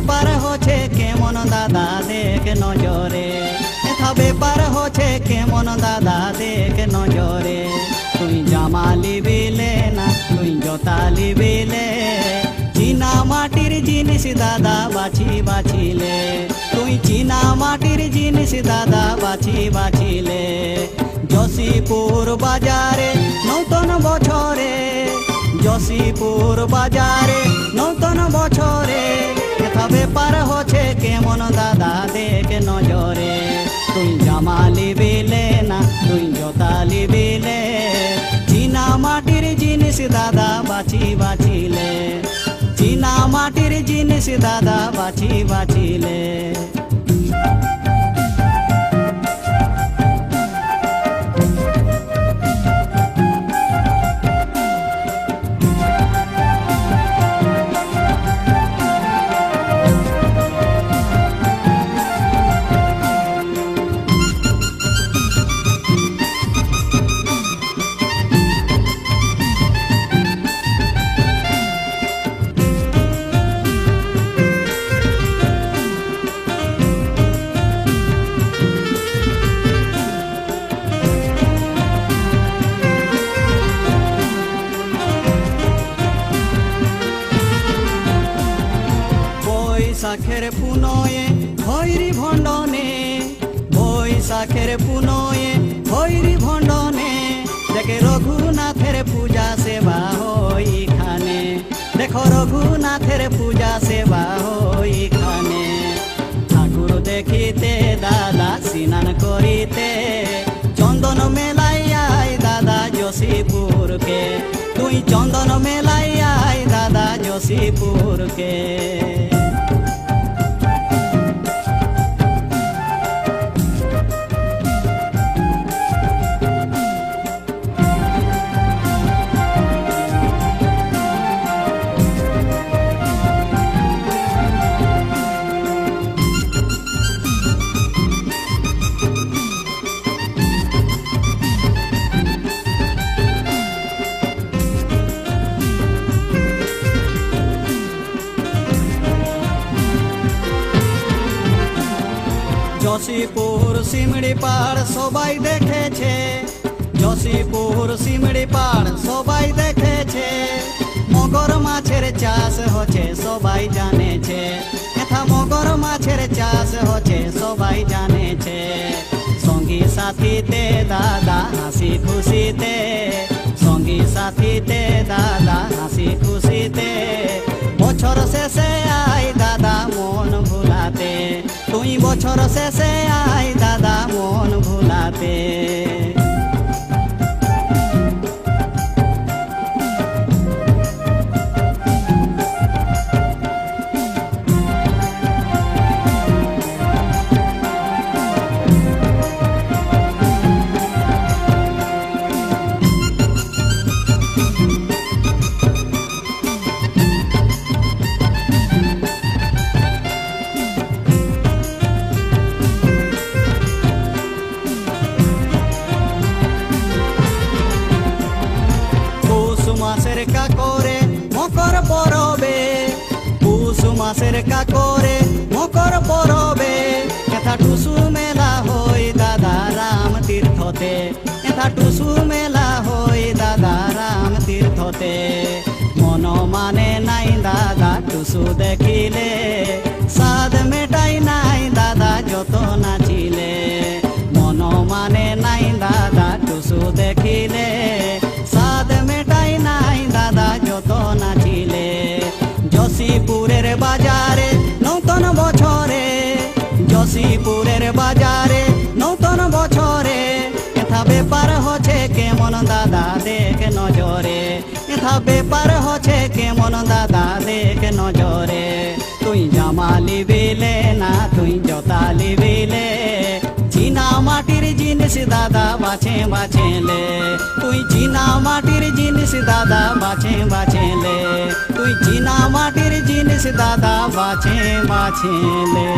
ব্যাপার হচ্ছে কেমন দাদা দেখ নজরে, এথা ব্যাপার হচ্ছে কেমন দাদা দেখ নজরে। তুই জামা লিবিলে না তুই জোতা লিবিলে, চীনা মাটির জিনিস দাদা বাছি বাছিলে, তুই চীনা মাটির জিনিস দাদা বাছি বাছিলে। জশীপুর বাজারে নতুন বছরে, জশীপুর বাজারে নতুন বছরে, এথা ব্যাপার হচ্ছে কেমন দাদা দেখ নজরে। তুই জামা লিবিলে না তুই জোতা লিবিলে, চীনা মাটির জিনিস দাদা বাছি বাছিলে, চীনা মাটির জিনিস দাদা বাছি বাছিলে। বৈশাখের পুনয়ে ভৈরি ভণ্ডনে, বৈশাখের পুনয়ে ভৈরি ভণ্ডনে, দেখে রঘুনাথের পূজা সেবা হইখানে, দেখো রঘুনাথের পূজা সেবা হইখানে। ঠাকুর দেখিতে দাদা স্নান করিতে, চন্দন মেলাইয়াই দাদা জশীপুরকে, তুই চন্দন মেলাইয়াই দাদা জশীপুরকে। জশীপুর শিমড়ি পাড় সবাই দেখেছে, জশীপুর শিমড়ি পাড় সবাই দেখেছে, মগর মাছের চাষ হচ্ছে সবাই জানেছে, এথা মগর মাছের চাষ হচ্ছে সবাই জানেছে। সঙ্গী সাথীতে দাদা হাসি খুশিতে, সঙ্গী সাথীতে দাদা হাসি খুশিতে, বছর শেষে আই দাদা মন ভুলাতে, তুই বছর শেষে আই দাদা মন ভুলাতে। মাসের কাকরে মকর পরবে, পুষ মাসের কাকরে মকর পরবে, এথা টুসু মেলা হই দাদা রাম তীর্থতে, এথা টুসু মেলা হই দাদা রাম তীর্থতে। মন মানে নাই দাদা টুসু দেখিলে, সাদ মেটাই নাই দাদা যত নাচিলে, মন মানে নাই দাদা টুসু দেখিলে, সাদ মেটাই নাই দাদা যত নাচিলে। জশীপুরের বাজারে নতুন বছরে, জশীপুরের বাজারে নতুন বছরে, এথা ব্যাপার হচ্ছে কেমন দাদা দেখ নজরে, এথা ব্যাপার হচ্ছে কেমন দাদা দেখ নজরে। তুই জামা লিবিলে না তুই জোতা লিবিলে, চীনা মাটির জিনিস দাদা বাছে বাছেলে, তুই চীনা মাটির জিনিস দাদা বাছে বাছেলে, তুই চীনা মাটির জিনিস দাদা বাছে বাছেলে।